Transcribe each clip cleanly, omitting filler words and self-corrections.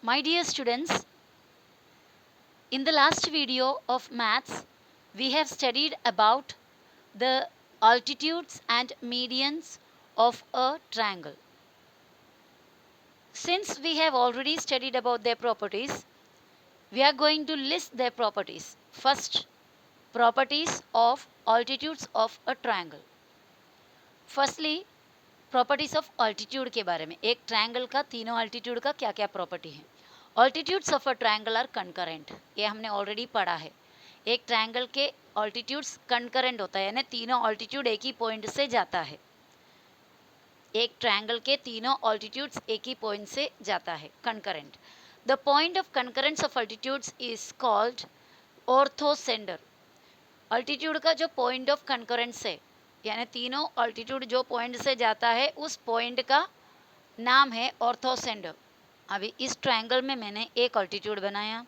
My dear students, in the last video of maths, we have studied about the altitudes and medians of a triangle. Since we have already studied about their properties, we are going to list their properties. First, properties of altitudes of a triangle. Firstly, properties of altitude के बारे में, एक triangle का तीनों altitude का क्या क्या property है. Altitudes of a triangle are concurrent, ये हमने ऑलरेडी पढ़ा है. एक ट्रायंगल के ऑल्टीट्यूड्स कंकरेंट होता है, यानी तीनों ऑल्टीट्यूड एक ही पॉइंट से जाता है. एक ट्रायंगल के तीनों ऑल्टीट्यूड्स एक ही पॉइंट से जाता है, concurrent. The point of concurrence of altitudes is called orthocentre. Altitude का जो पॉइंट ऑफ कंकरेंस है, यानी तीनों ऑल्टीट्यूड जो पॉइंट से जाता है उस पॉइंट का नाम है ऑर्थोसेंटर. अभी इस ट्रायंगल में मैंने एक ऑल्टीट्यूड बनाया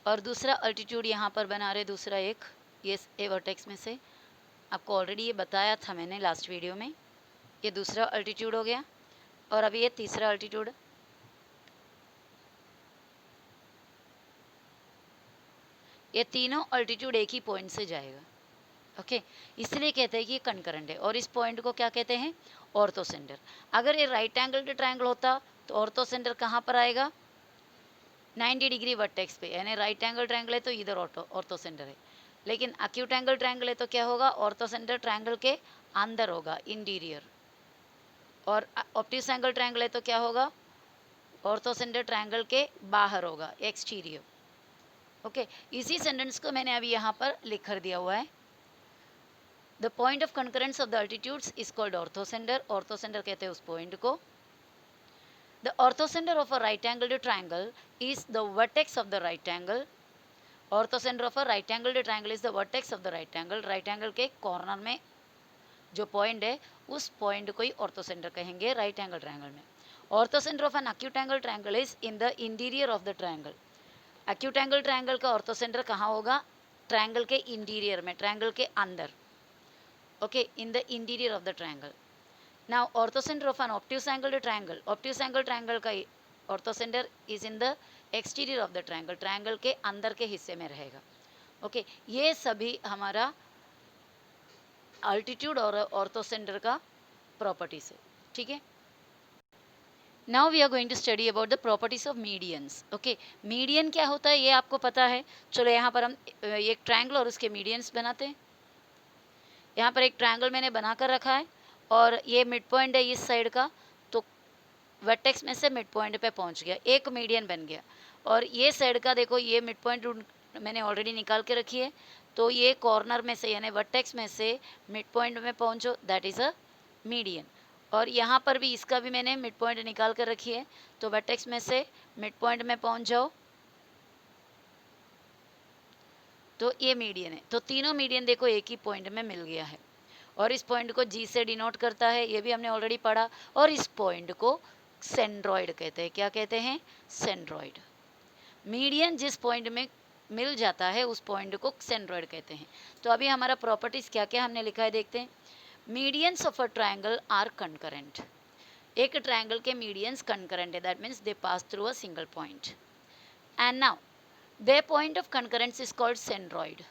और दूसरा ऑल्टीट्यूड यहाँ पर बना रहे, दूसरा एक ये ए वर्टेक्स में से. आपको ऑलरेडी ये बताया था मैंने लास्ट वीडियो में. ये दूसरा ऑल्टीट्यूड हो गया और अभी ये तीसरा ऑल्टीट्यूड. ये तीनों ऑल्टीट्यूड एक ही पॉइंट से जाएगा. ओके, इसलिए कहते हैं कि ये कंकरेंट है. और इस पॉइंट को क्या कहते हैं? ऑर्थोसेंटर. अगर ये राइट एंगल के ट्रायंगल होता तो ऑर्थोसेंटर कहाँ पर आएगा? 90 डिग्री वर्टेक्स पे, यानी राइट एंगल ट्रायंगल है तो इधर ऑर्थोसेंटर है. लेकिन एक्यूट एंगल ट्रायंगल है तो क्या होगा? ऑर्थोसेंटर ट्रायंगल के अंदर होगा, इंटीरियर. और ऑब्ट्यूस एंगल ट्रायंगल है तो क्या होगा? ऑर्थोसेंटर ट्रायंगल के बाहर होगा, एक्सटीरियर. ओके, इसी सेंटेंस को मैंने अभी यहाँ पर लिख कर दिया हुआ है. The point of concurrence of the altitudes is called orthocenter. Orthocenter कहते हैं उस पॉइंट को. The orthocenter of a right angled triangle is the vertex of the right angle. Orthocenter of a right angled triangle is the vertex of the right angle. Right angle के corner में जो point है उस point को ही ऑर्थोसेंटर कहेंगे right angle triangle में. Orthocentre of an acute angle triangle is in the interior of the triangle. Acute angle triangle का orthocentre कहाँ होगा? ट्रायंगल के इंटीरियर में, ट्रायंगल के अंदर. Okay, in the interior of the triangle. Now orthocenter of an obtuse angled triangle. Obtuse angle triangle का orthocenter is in the exterior of the triangle. triangle के अंदर के हिस्से में रहेगा. Okay, ये सभी हमारा altitude और orthocenter का properties है. ठीक है. Now we are going to study about the properties of medians. Okay, median क्या होता है ये आपको पता है. चलो यहाँ पर हम एक triangle और उसके medians बनाते हैं. यहाँ पर एक ट्रायंगल मैंने बनाकर रखा है और ये मिड पॉइंट है इस साइड का, तो वर्टेक्स में से मिड पॉइंट पे पहुँच गया, एक मीडियन बन गया. और ये साइड का देखो, ये मिड पॉइंट मैंने ऑलरेडी निकाल के रखी है, तो ये कॉर्नर में से यानी वर्टेक्स में से मिड पॉइंट में पहुँचो, दैट इज़ अ मीडियन. और यहाँ पर भी इसका भी मैंने मिड पॉइंट निकाल कर रखी है, तो वर्टेक्स में से मिड पॉइंट में पहुँच जाओ तो ये मीडियन है. तो तीनों मीडियन देखो एक ही पॉइंट में मिल गया है और इस पॉइंट को जी से डिनोट करता है, ये भी हमने ऑलरेडी पढ़ा. और इस पॉइंट को सेंट्रॉइड कहते हैं. क्या कहते हैं? सेंट्रॉइड. मीडियन जिस पॉइंट में मिल जाता है उस पॉइंट को सेंट्रॉइड कहते हैं. तो अभी हमारा प्रॉपर्टीज क्या क्या हमने लिखा है देखते हैं. Medians of a triangle are concurrent. एक ट्रायंगल के मीडियंस कंकरेंट है, that means they pass through a single point. And now their point of concurrence is called centroid.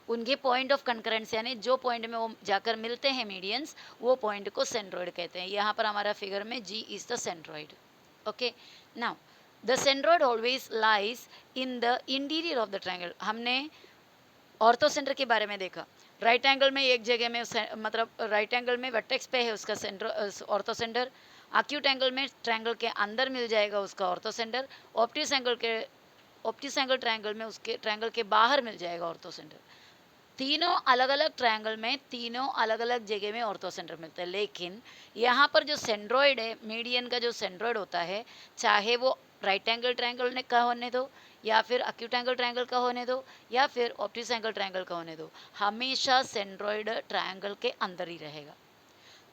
उनके पॉइंट ऑफ कंकरेंस यानी जो पॉइंट में वो जाकर मिलते हैं मीडियंस, वो पॉइंट को सेंट्रॉइड कहते हैं. यहाँ पर हमारा फिगर में G is the centroid. Okay, now the centroid always lies in the interior of the triangle. हमने ऑर्थोसेंटर के बारे में देखा. राइट एंगल में एक जगह में मतलब राइट एंगल में वर्टेक्स पे है उसका ऑर्थोसेंटर. एक्यूट एंगल में ट्रायंगल के अंदर मिल जाएगा उसका ऑर्थोसेंटर. ऑप्टिस एंगल ट्रायंगल में उसके ट्रायंगल के बाहर मिल जाएगा ऑर्थोसेंटर. तीनों अलग अलग ट्रायंगल में तीनों अलग अलग जगह में ऑर्थोसेंटर मिलता है. लेकिन यहाँ पर जो सेंट्रॉइड है, मीडियन का जो सेंट्रॉइड होता है, चाहे वो राइट एंगल ट्रायंगल का होने दो या फिर एक्यूट एंगल ट्रायंगल का होने दो या फिर ऑप्टिस एंगल ट्रायंगल का होने दो, हमेशा सेंट्रॉइड ट्रायंगल के अंदर ही रहेगा.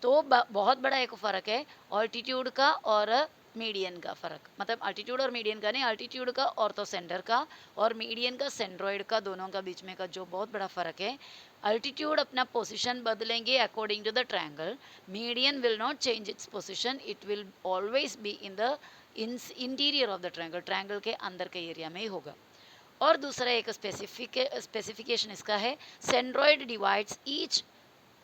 तो बहुत बड़ा एक फ़र्क है ऑल्टीट्यूड का और मीडियन का फ़र्क. मतलब अल्टीट्यूड और मीडियन का नहीं, अल्टीट्यूड का ऑर्थोसेंटर का और मीडियन का सेंट्रॉइड का, दोनों का बीच में का जो बहुत बड़ा फ़र्क है. अल्टीट्यूड अपना पोजीशन बदलेंगे according to the triangle. Median will not change its position, it will always be in the interior of the triangle, triangle के अंदर के एरिया में ही होगा। और दूसरा एक स्पेसिफिकेशन इसका है, centroid divides each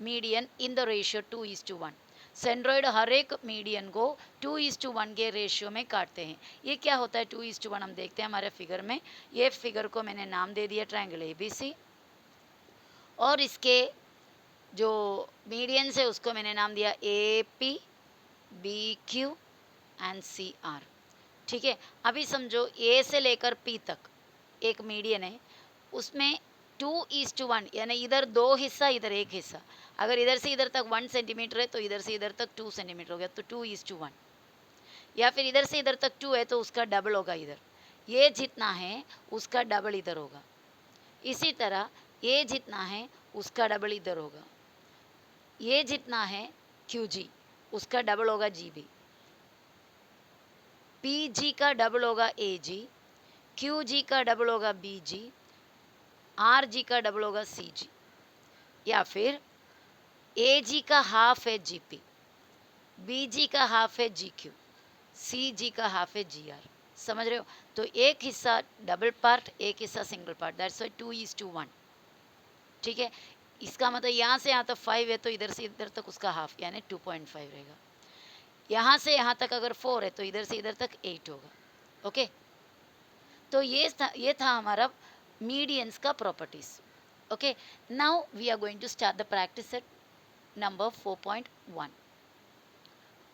median in the ratio 2:1। Centroid हर एक मीडियन को 2:1 के रेशियो में काटते हैं। ये क्या होता है 2:1? हम देखते हैं हमारे फिगर में। ये फिगर को मैंने नाम दे दिया ट्रायंगल ABC, और इसके जो मीडियंस है उसको मैंने नाम दिया AP, BQ एंड CR। ठीक है, अभी समझो A से लेकर P तक एक मीडियन है, उसमें 2:1 यानी इधर 2 हिस्सा इधर 1 हिस्सा। अगर इधर से इधर तक 1 सेंटीमीटर है तो इधर से इधर तक 2 सेंटीमीटर हो गया, तो 2:1। या फिर इधर से इधर तक 2 है तो उसका डबल होगा इधर। ये जितना है उसका डबल इधर होगा। इसी तरह ये जितना है उसका डबल इधर होगा। ये जितना है QG उसका डबल होगा GB, PG का डबल होगा AG, QG का डबल होगा BG, RG का डबल होगा CG, या फिर AG का हाफ है GP, BG का हाफ है GQ, CG का हाफ है GR। समझ रहे हो? तो एक हिस्सा डबल पार्ट, एक हिस्सा सिंगल पार्ट, दैट्स व्हाई 2:1। ठीक है, इसका मतलब यहाँ से यहाँ तक 5 है तो इधर से इधर तक उसका हाफ यानी 2.5 रहेगा। यहाँ से यहाँ तक अगर 4 है तो इधर से इधर तक 8 होगा। ओके, तो ये था हमारा मीडियंस का properties. Okay, now we are going to start the practice set number 4.1।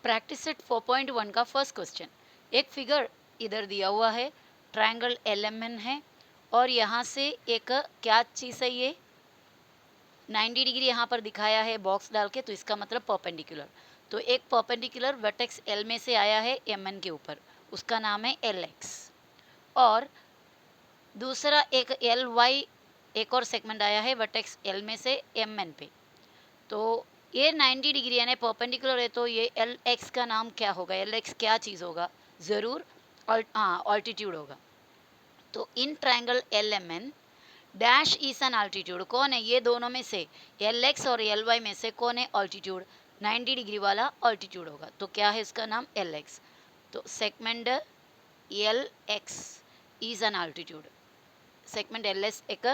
Practice set 4.1 का फर्स्ट क्वेश्चन, एक फिगर इधर दिया हुआ है, ट्रायंगल LMN है, और यहाँ से एक क्या चीज़ है, ये 90 डिग्री यहाँ पर दिखाया है बॉक्स डाल के, तो इसका मतलब परपेंडिकुलर। तो एक परपेंडिकुलर वर्टेक्स L में से आया है MN के ऊपर, उसका नाम है LX। और दूसरा एक LY, एक और सेगमेंट आया है वर्टेक्स L में से MN पे। तो ये 90 डिग्री यानी परपेंडिकुलर है, तो ये LX का नाम क्या होगा? LX क्या चीज़ होगा? ज़रूर ऑल्टीट्यूड होगा। तो in triangle LMN dash is an altitude. कौन है ये दोनों में से? LX और LY में से कौन है ऑल्टीट्यूड? 90 डिग्री वाला ऑल्टीट्यूड होगा। तो क्या है इसका नाम? LX। तो segment LX is an altitude, segment LS एक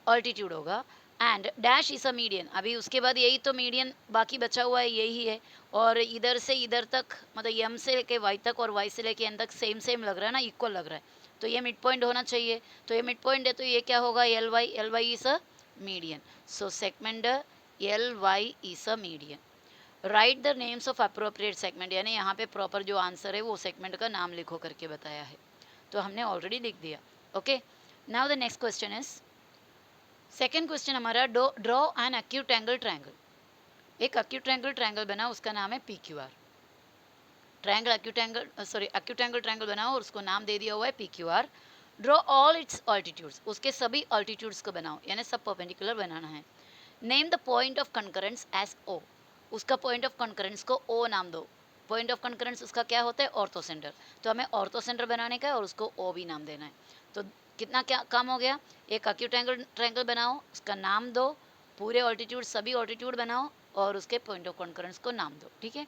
ऑल्टीट्यूड होगा। And dash is a median. अभी उसके बाद यही तो मीडियन बाकी बचा हुआ है, यही है। और इधर से इधर तक मतलब M से लेके Y तक और Y से लेके N तक सेम सेम लग रहा है ना, इक्वल लग रहा है, तो ये मिड पॉइंट होना चाहिए। तो ये मिड पॉइंट है तो ये क्या होगा? LY। LY is a median, so segment LY is a median. Right the names of appropriate segment, यानी यहाँ पे प्रॉपर जो आंसर है वो सेगमेंट का नाम लिखो करके बताया है, तो हमने ऑलरेडी लिख दिया। Okay, now the next question is, second question हमारा, draw an acute angle triangle. एक एक्यूट एंगल ट्रायंगल बना, उसका नाम है PQR। Triangle acute angle triangle बना और उसको नाम दे दिया हुआ है PQR। Draw all its altitudes, उसके सभी ऑल्टीट्यूड्स को बनाओ, यानी सब परपेंडिकुलर बनाना है। Name the point of concurrence as O, उसका पॉइंट ऑफ कंकरेंस को O नाम दो। पॉइंट ऑफ कंकरेंस उसका क्या होता है? Ortho centre. तो हमें ऑर्थो सेंटर बनाने का है और उसको O भी नाम देना है। तो कितना क्या काम हो गया? एक एक्यूट एंगल ट्रायंगल बनाओ, उसका नाम दो, पूरे ऑल्टीट्यूड सभी ऑल्टीट्यूड बनाओ और उसके पॉइंट ऑफ कंकरेंस को नाम दो। ठीक है,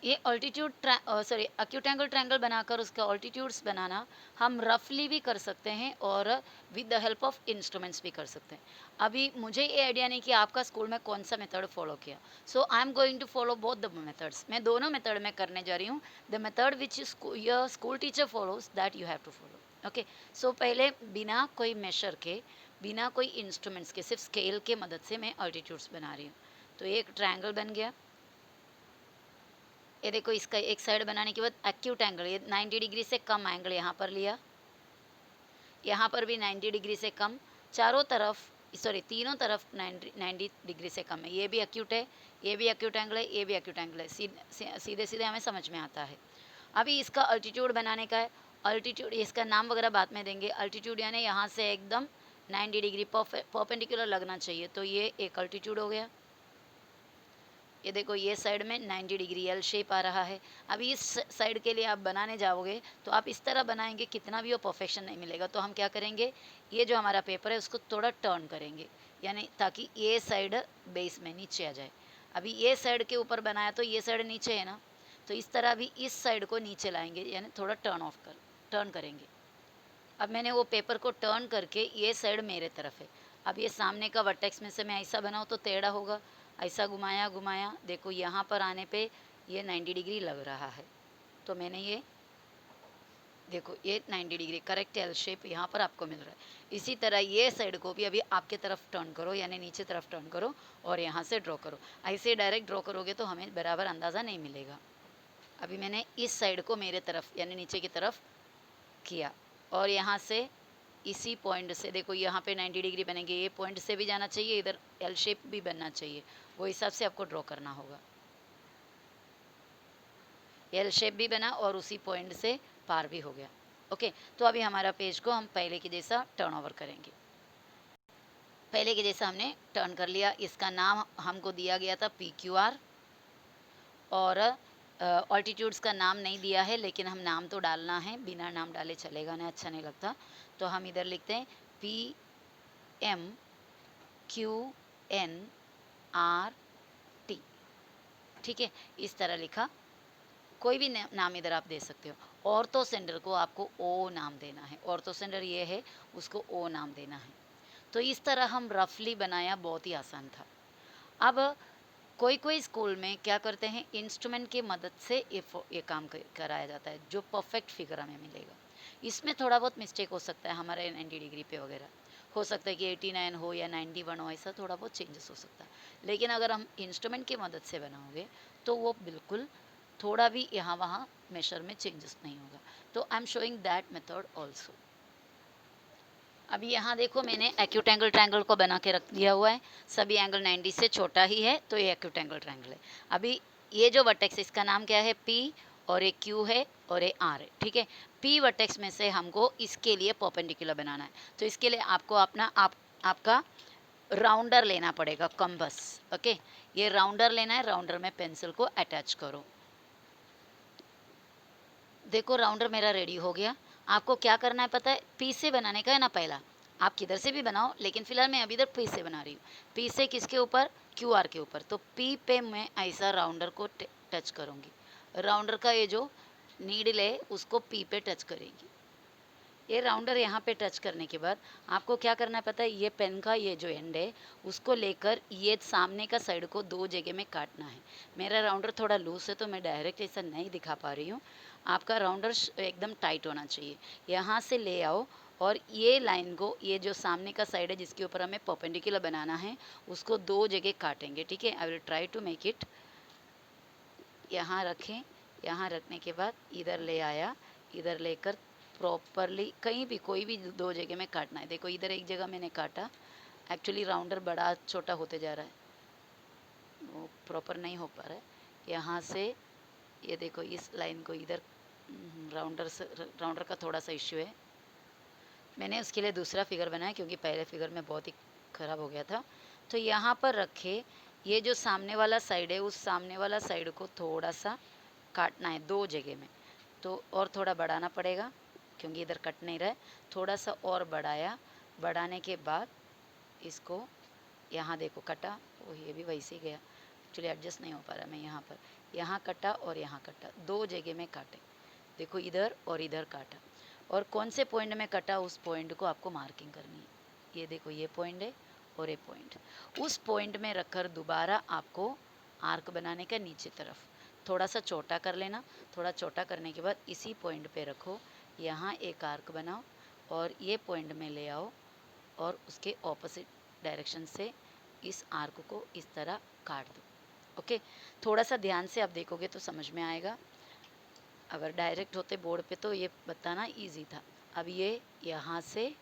ये ऑल्टीट्यूड एक्यूट एंगल ट्रायंगल बनाकर उसका ऑल्टीट्यूड्स बनाना हम रफली भी कर सकते हैं और with the help of instruments भी कर सकते हैं। अभी मुझे ये आइडिया नहीं कि आपका स्कूल में कौन सा मेथड फॉलो किया, so I am going to follow both the methods. मैं दोनों मेथड में करने जा रही हूँ। The method which your school teacher follows that you have to follow. Okay, so पहले बिना कोई मेशर के, बिना कोई इंस्ट्रूमेंट्स के, सिर्फ स्केल के मदद से मैं ऑल्टीट्यूड्स बना रही हूँ। तो एक ट्रायंगल बन गया, ये देखो, इसका एक साइड बनाने के बाद एक्यूट एंगल, ये 90 डिग्री से कम एंगल यहाँ पर लिया, यहाँ पर भी 90 डिग्री से कम, चारों तरफ तीनों तरफ 90 डिग्री से कम है। ये भी एक्यूट है, ये भी एक्यूट एंगल है, ये भी एक्यूट एंगल है। सीधे सीधे हमें समझ में आता है। अभी इसका अल्टीट्यूड बनाने का है। अल्टीट्यूड इसका नाम वगैरह बाद में देंगे। अल्टीट्यूड यानी यहाँ से एकदम 90 डिग्री परपेंडिकुलर लगना चाहिए, तो ये एक अल्टीट्यूड हो गया। ये देखो, ये साइड में 90 डिग्री एल शेप आ रहा है। अभी इस साइड के लिए आप बनाने जाओगे तो आप इस तरह बनाएंगे, कितना भी वो परफेक्शन नहीं मिलेगा। तो हम क्या करेंगे, ये जो हमारा पेपर है उसको थोड़ा टर्न करेंगे, यानी ताकि ये साइड बेस में नीचे आ जाए। अभी ये साइड के ऊपर बनाया तो ये साइड नीचे है ना, तो इस तरह भी इस साइड को नीचे लाएंगे, यानी थोड़ा टर्न करेंगे। अब मैंने वो पेपर को टर्न करके ये साइड मेरे तरफ है। अब ये सामने का वर्टेक्स में से मैं ऐसा बनाऊँ तो टेढ़ा होगा, ऐसा घुमाया घुमाया, देखो यहाँ पर आने पे ये 90 डिग्री लग रहा है। तो मैंने ये देखो ये 90 डिग्री करेक्ट एल शेप यहाँ पर आपको मिल रहा है। इसी तरह ये साइड को भी अभी आपके तरफ टर्न करो, यानी नीचे तरफ टर्न करो और यहाँ से ड्रॉ करो। ऐसे डायरेक्ट ड्रॉ करोगे तो हमें बराबर अंदाज़ा नहीं मिलेगा। अभी मैंने इस साइड को मेरे तरफ यानी नीचे की तरफ किया और यहाँ से इसी पॉइंट से देखो यहाँ पे 90 डिग्री बनेंगे, ये पॉइंट से भी जाना चाहिए, इधर एल शेप भी बनना चाहिए, वो हिसाब से आपको ड्रॉ करना होगा। एल शेप भी बना और उसी पॉइंट से पार भी हो गया। ओके, तो अभी हमारा पेज को हम पहले के जैसा टर्न ओवर करेंगे। पहले के जैसा हमने टर्न कर लिया। इसका नाम हमको दिया गया था PQR और ऑल्टीट्यूड्स का नाम नहीं दिया है, लेकिन हम नाम तो डालना है, बिना नाम डाले चलेगा ना, अच्छा नहीं लगता। तो हम इधर लिखते हैं PMQNRT, ठीक है, इस तरह लिखा। कोई भी नाम इधर आप दे सकते हो। ऑर्थो सेंटर को आपको ओ नाम देना है, ऑर्थो सेंटर ये है, उसको ओ नाम देना है। तो इस तरह हम रफली बनाया, बहुत ही आसान था। अब कोई कोई स्कूल में क्या करते हैं, इंस्ट्रूमेंट की मदद से ये काम कराया जाता है, जो परफेक्ट फिगर हमें मिलेगा। इसमें थोड़ा बहुत मिस्टेक हो सकता है, हमारे 90 डिग्री पे वगैरह हो सकता है कि 89 हो या 91 हो, ऐसा थोड़ा बहुत चेंजेस हो सकता है। लेकिन अगर हम इंस्ट्रूमेंट की मदद से बनाओगे तो वो बिल्कुल थोड़ा भी यहाँ वहाँ मेजर में चेंजेस नहीं होगा। तो I am showing that method also. अभी यहाँ देखो मैंने एक्यूट एंगल ट्रायंगल को बना के रख दिया हुआ है, सभी एंगल 90 से छोटा ही है, तो ये एक्यूट एंगल ट्रायंगल है। अभी ये जो वर्टेक्स इसका नाम क्या है, P, और एक Q है और एक R है, ठीक है। P वर्टेक्स में से हमको इसके लिए परपेंडिकुलर बनाना है, तो इसके लिए आपको आपका राउंडर लेना पड़ेगा, कंबस। ओके, ये राउंडर लेना है, राउंडर में पेंसिल को अटैच करो। देखो राउंडर मेरा रेडी हो गया। आपको क्या करना है पता है, पी से बनाने का है ना पहला, आप किधर से भी बनाओ, लेकिन फिलहाल मैं अभी इधर पी से बना रही हूँ। पी से किसके ऊपर, QR के ऊपर। तो पी पे मैं ऐसा राउंडर को टच करूँगी, राउंडर का ये जो नीडल है उसको पी पे टच करेगी। ये राउंडर यहाँ पे टच करने के बाद आपको क्या करना है पता है, ये पेन का ये जो एंड है उसको लेकर ये सामने का साइड को दो जगह में काटना है। मेरा राउंडर थोड़ा लूज है तो मैं डायरेक्ट ऐसा नहीं दिखा पा रही हूँ, आपका राउंडर एकदम टाइट होना चाहिए। यहाँ से ले आओ और ये लाइन को, ये जो सामने का साइड है जिसके ऊपर हमें परपेंडिकुलर बनाना है, उसको दो जगह काटेंगे, ठीक है। I will try to make it. यहाँ रखें, यहाँ रखने के बाद इधर ले आया, इधर लेकर प्रॉपरली कहीं भी कोई भी दो जगह में काटना है। देखो इधर एक जगह मैंने काटा, एक्चुअली राउंडर बड़ा छोटा होते जा रहा है, वो प्रॉपर नहीं हो पा रहा है। यहाँ से ये देखो इस लाइन को इधर, राउंडर का थोड़ा सा इश्यू है, मैंने उसके लिए दूसरा फिगर बनाया क्योंकि पहले फिगर में बहुत ही ख़राब हो गया था। तो यहाँ पर रखे, ये जो सामने वाला साइड है उस सामने वाला साइड को थोड़ा सा काटना है दो जगह में, तो और थोड़ा बढ़ाना पड़ेगा क्योंकि इधर कट नहीं रहा है। थोड़ा सा और बढ़ाया, बढ़ाने के बाद इसको यहाँ देखो कटा, वो ये भी वैसे ही गया, एक्चुअली एडजस्ट नहीं हो पा रहा मैं। यहाँ पर यहाँ कटा और यहाँ कटा, दो जगह में काटे, देखो इधर और इधर काटा, और कौन से पॉइंट में कटा उस पॉइंट को आपको मार्किंग करनी है। ये देखो ये पॉइंट है और ये पॉइंट, उस पॉइंट में रखकर दोबारा आपको आर्क बनाने का नीचे तरफ थोड़ा सा छोटा कर लेना। थोड़ा छोटा करने के बाद इसी पॉइंट पे रखो, यहाँ एक आर्क बनाओ और ये पॉइंट में ले आओ और उसके ऑपोजिट डायरेक्शन से इस आर्क को इस तरह काट दो। ओके, थोड़ा सा ध्यान से आप देखोगे तो समझ में आएगा, अगर डायरेक्ट होते बोर्ड पे तो ये बताना इजी था। अब ये यहाँ से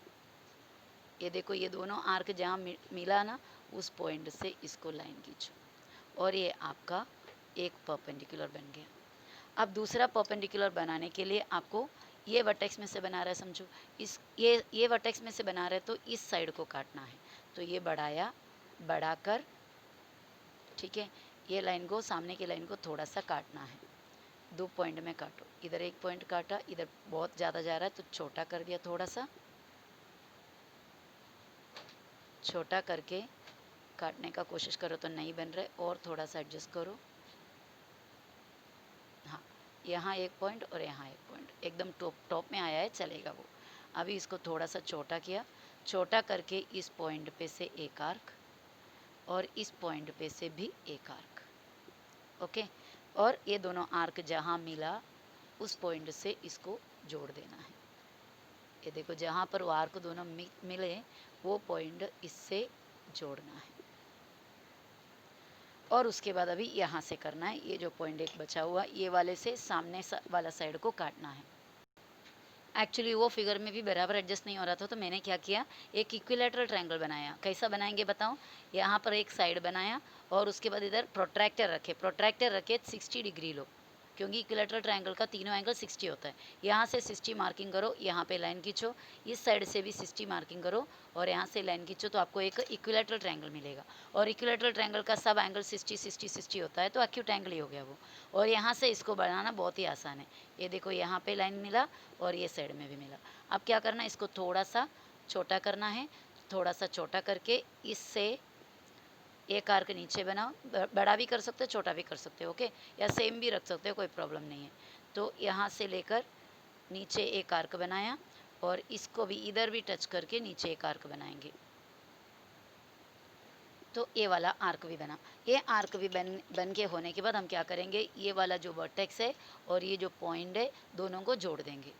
ये देखो ये दोनों आर्क जहाँ मिला ना, उस पॉइंट से इसको लाइन खींचो और ये आपका एक परपेंडिकुलर बन गया। अब दूसरा परपेंडिकुलर बनाने के लिए आपको ये वर्टेक्स में से बना रहा है, समझो इस ये वर्टेक्स में से बना रहे तो इस साइड को काटना है, तो ये बढ़ाया, बढ़ाकर, ठीक है, ये लाइन को, सामने की लाइन को थोड़ा सा काटना है, दो पॉइंट में काटो। इधर एक पॉइंट काटा, इधर बहुत ज़्यादा जा रहा है तो छोटा कर दिया, थोड़ा सा छोटा करके काटने का कोशिश करो तो नहीं बन रहा है, और थोड़ा सा एडजस्ट करो। हाँ, यहाँ एक पॉइंट और यहाँ एक पॉइंट, एकदम टॉप में आया है, चलेगा वो। अभी इसको थोड़ा सा छोटा किया, छोटा करके इस पॉइंट पे से एक आर्क और इस पॉइंट पे से भी एक आर्क, ओके। और ये दोनों आर्क जहाँ मिला उस पॉइंट से इसको जोड़ देना है। ये देखो जहाँ पर वो आर्क दोनों मिले वो पॉइंट इससे जोड़ना है। और उसके बाद अभी यहाँ से करना है, ये जो पॉइंट एक बचा हुआ ये वाले से सामने वाला साइड को काटना है। एक्चुअली वो फिगर में भी बराबर एडजस्ट नहीं हो रहा था, तो मैंने क्या किया, एक इक्विलैटरल ट्रायंगल बनाया। कैसा बनाएंगे बताओ, यहाँ पर एक साइड बनाया और उसके बाद इधर प्रोट्रैक्टर रखे 60 डिग्री लो, क्योंकि इक्विलैटरल ट्रायंगल का तीनों एंगल 60 होता है। यहाँ से 60 मार्किंग करो, यहाँ पे लाइन खींचो, इस साइड से भी 60 मार्किंग करो और यहाँ से लाइन खींचो, तो आपको एक इक्विलैटरल ट्रायंगल मिलेगा। और इक्विलैटरल ट्रायंगल का सब एंगल 60 60 60 होता है, तो एक्यूट एंगल ही हो गया वो। और यहाँ से इसको बनाना बहुत ही आसान है। ये देखो यहाँ पे लाइन मिला और ये साइड में भी मिला। अब क्या करना है, इसको थोड़ा सा छोटा करना है, थोड़ा सा छोटा करके इससे एक आर्क नीचे बनाओ, बड़ा भी कर सकते हो छोटा भी कर सकते हो, ओके, या सेम भी रख सकते हो, कोई प्रॉब्लम नहीं है। तो यहाँ से लेकर नीचे एक आर्क बनाया और इसको भी इधर भी टच करके नीचे एक आर्क बनाएंगे, तो ये वाला आर्क भी बना। ये आर्क भी बन के होने के बाद हम क्या करेंगे, ये वाला जो वर्टेक्स है और ये जो पॉइंट है दोनों को जोड़ देंगे।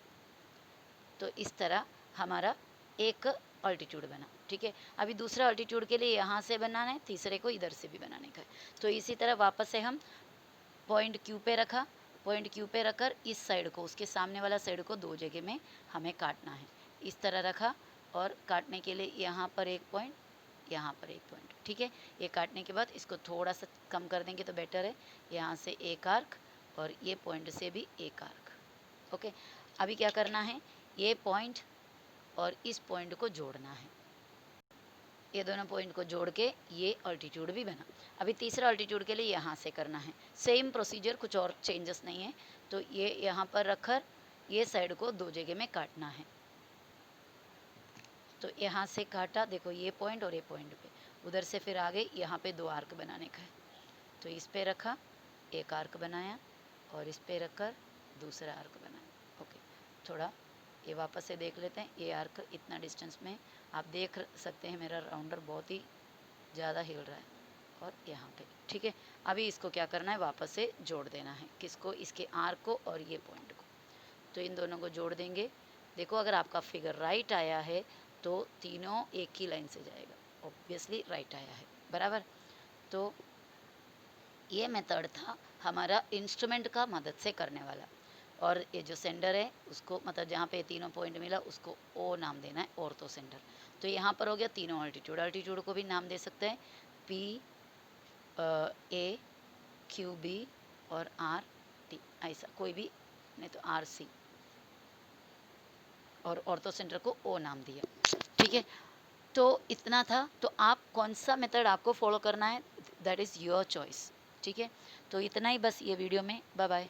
तो इस तरह हमारा एक अल्टीट्यूड बना, ठीक है। अभी दूसरा अल्टीट्यूड के लिए यहाँ से बनाना है, तीसरे को इधर से भी बनाने का है। तो इसी तरह वापस से हम पॉइंट क्यू पे रखा, पॉइंट क्यू पे रखकर इस साइड को, उसके सामने वाला साइड को दो जगह में हमें काटना है। इस तरह रखा और काटने के लिए यहाँ पर एक पॉइंट, यहाँ पर एक पॉइंट, ठीक है। ये काटने के बाद इसको थोड़ा सा कम कर देंगे तो बेटर है। यहाँ से एक आर्क और ये पॉइंट से भी एक आर्क, ओके। अभी क्या करना है, ये पॉइंट और इस पॉइंट को जोड़ना है। ये दोनों पॉइंट को जोड़ के ये अल्टीट्यूड भी बना। अभी तीसरा अल्टीट्यूड के लिए यहाँ से करना है, सेम प्रोसीजर, कुछ और चेंजेस नहीं है। तो ये यहाँ पर रखकर ये साइड को दो जगह में काटना है। तो यहाँ से काटा, देखो ये पॉइंट और ये पॉइंट पे, उधर से फिर आगे यहाँ पे दो आर्क बनाने का है। तो इस पे रखा, एक आर्क बनाया और इस पे रखकर दूसरा आर्क बनाया, ओके। थोड़ा ये वापस से देख लेते हैं, ये आर्क इतना डिस्टेंस में, आप देख सकते हैं मेरा राउंडर बहुत ही ज़्यादा हिल रहा है, और यहाँ पे, ठीक है। अभी इसको क्या करना है, वापस से जोड़ देना है, किसको, इसके आर्क को और ये पॉइंट को। तो इन दोनों को जोड़ देंगे। देखो अगर आपका फिगर राइट आया है तो तीनों एक ही लाइन से जाएगा, ऑब्वियसली राइट आया है, बराबर। तो ये मेथड था हमारा इंस्ट्रूमेंट का मदद से करने वाला। और ये जो सेंटर है उसको, मतलब जहाँ पे तीनों पॉइंट मिला उसको ओ नाम देना है, ऑर्थो सेंटर। तो यहाँ पर हो गया तीनों अल्टीट्यूड, अल्टीट्यूड को भी नाम दे सकते हैं पी ए क्यू बी और आर टी, ऐसा कोई भी, नहीं तो आर सी, और ऑर्थो सेंटर को ओ नाम दिया, ठीक है। तो इतना था। तो आप कौन सा मेथड आपको फॉलो करना है, दैट इज़ योर चॉइस, ठीक है। तो इतना ही बस ये वीडियो में, बाय बाय।